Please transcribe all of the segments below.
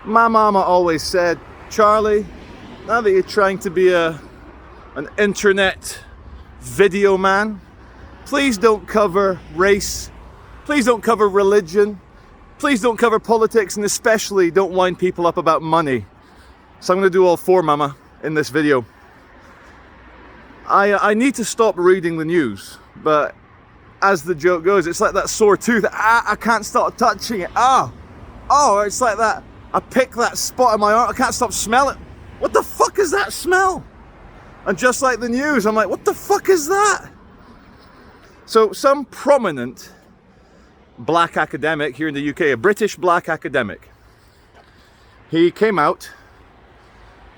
My mama always said, Charlie, now that you're trying to be an internet video man, please don't cover race, please don't cover religion, please don't cover politics, and especially don't wind people up about money. So I'm going to do all four, mama, in this video. I need to stop reading the news, but as the joke goes, it's like that sore tooth. I can't stop touching it. Oh, it's like that. I pick that spot on my arm, I can't stop smelling. What the fuck is that smell? And just like the news, I'm like, what the fuck is that? So some prominent black academic here in the UK, a British black academic, he came out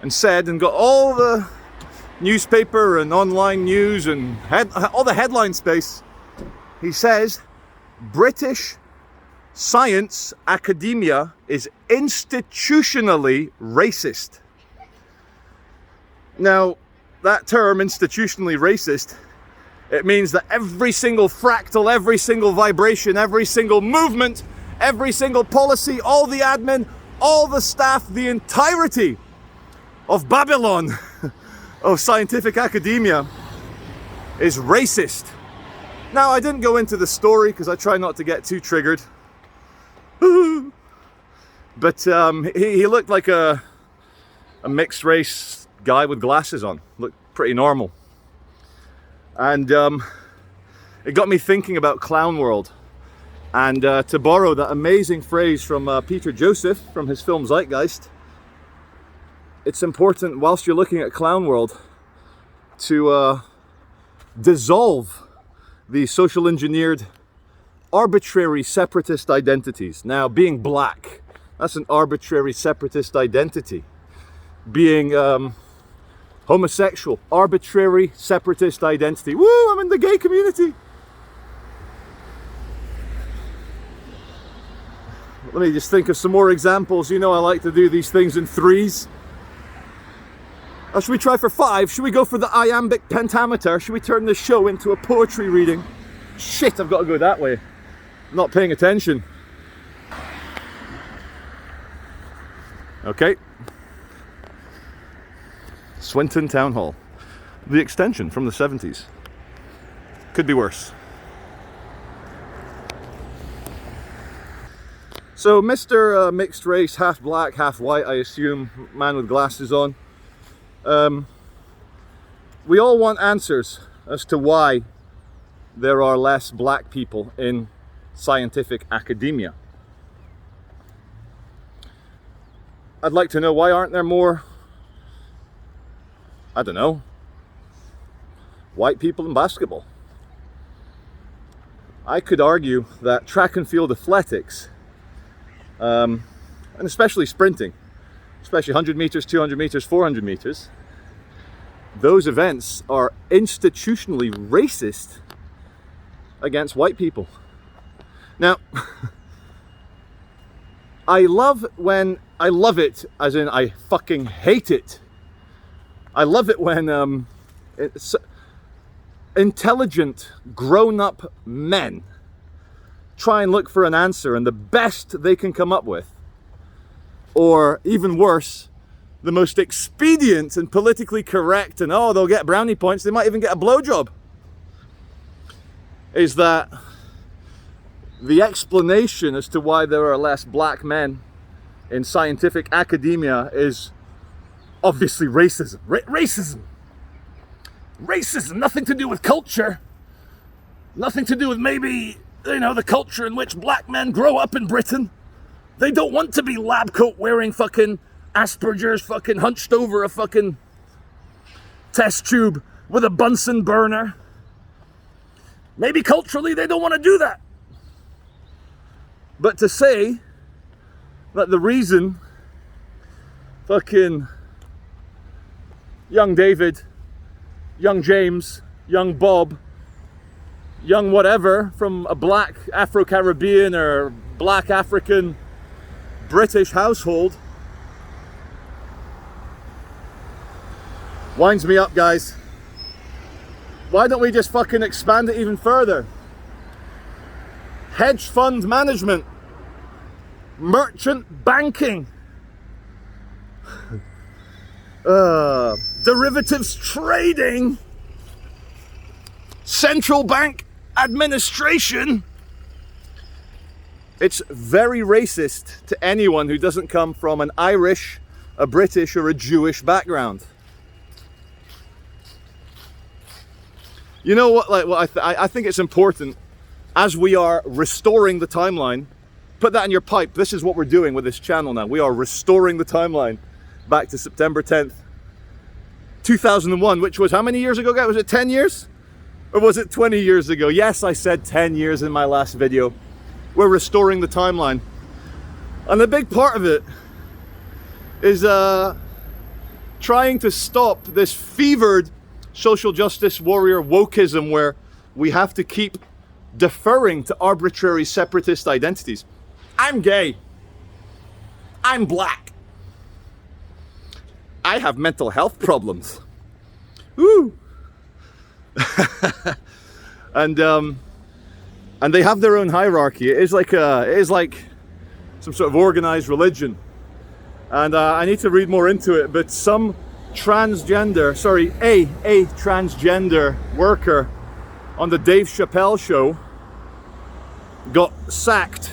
and said, and got all the newspaper and online news and all the headline space. He says, British science academia is institutionally racist. Now, that term, institutionally racist, it means that every single fractal, every single vibration, every single movement, every single policy, all the admin, all the staff, the entirety of Babylon, of scientific academia, is racist. Now, I didn't go into the story because I try not to get too triggered. But he looked like a mixed race guy with glasses on. Looked pretty normal. And it got me thinking about Clown World. And to borrow that amazing phrase from Peter Joseph from his film Zeitgeist, it's important whilst you're looking at Clown World to dissolve the social engineered arbitrary separatist identities. Now, being black, that's an arbitrary separatist identity. Being homosexual, arbitrary separatist identity. Woo, I'm in the gay community. Let me just think of some more examples. You know I like to do these things in threes. Or should we try for 5? Should we go for the iambic pentameter? Should we turn this show into a poetry reading? Shit, I've got to go that way. I'm not paying attention. Okay. Swinton Town Hall. The extension from the 70s. Could be worse. So Mr. Mixed race, half black, half white, I assume, man with glasses on. We all want answers as to why there are less black people in scientific academia. I'd like to know, why aren't there more, I don't know, white people in basketball? I could argue that track and field athletics, and especially sprinting, especially 100 meters, 200 meters, 400 meters, those events are institutionally racist against white people. Now, I love it, as in I fucking hate it. I love it when intelligent, grown-up men try and look for an answer, and the best they can come up with, or even worse, the most expedient and politically correct, and they'll get brownie points, they might even get a blowjob, is that the explanation as to why there are less black men in scientific academia is obviously racism. Racism, nothing to do with culture, nothing to do with maybe, the culture in which black men grow up in Britain. They don't want to be lab coat wearing fucking Asperger's, fucking hunched over a fucking test tube with a Bunsen burner. Maybe culturally they don't want to do that. But to say that the reason fucking young David, young James, young Bob, young whatever from a black Afro-Caribbean or black African British household winds me up, guys. Why don't we just fucking expand it even further? Hedge fund management, merchant banking, Derivatives trading, central bank administration. It's very racist to anyone who doesn't come from an Irish, a British, or a Jewish background. You know what? Like, I think it's important, as we are restoring the timeline. Put that in your pipe. This is what we're doing with this channel now. We are restoring the timeline back to September 10th, 2001, which was how many years ago, guys? Was it 10 years? Or was it 20 years ago? Yes, I said 10 years in my last video. We're restoring the timeline. And a big part of it is trying to stop this fevered social justice warrior wokeism where we have to keep deferring to arbitrary separatist identities. I'm gay. I'm black. I have mental health problems. Woo! And they have their own hierarchy. It is like some sort of organized religion. And I need to read more into it, but some transgender, sorry, a transgender worker on the Dave Chappelle show got sacked.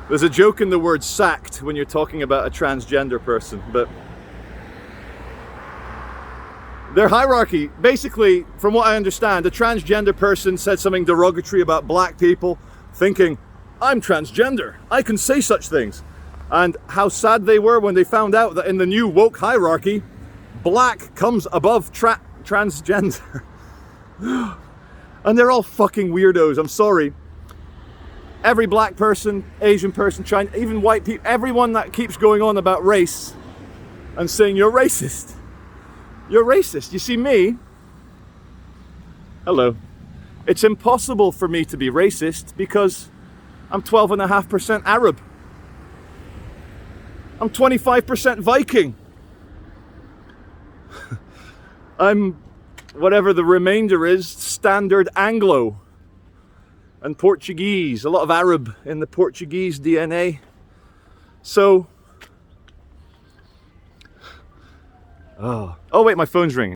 There's a joke in the word sacked when you're talking about a transgender person, but their hierarchy, basically, from what I understand, a transgender person said something derogatory about black people, thinking, I'm transgender, I can say such things. And how sad they were when they found out that in the new woke hierarchy, black comes above transgender. And they're all fucking weirdos, I'm sorry. Every black person, Asian person, China, even white people, everyone that keeps going on about race and saying you're racist. You're racist. You see me? Hello. It's impossible for me to be racist because I'm 12.5% Arab. I'm 25% Viking. I'm whatever the remainder is, standard Anglo and Portuguese. A lot of Arab in the Portuguese DNA. So, oh wait, my phone's ringing.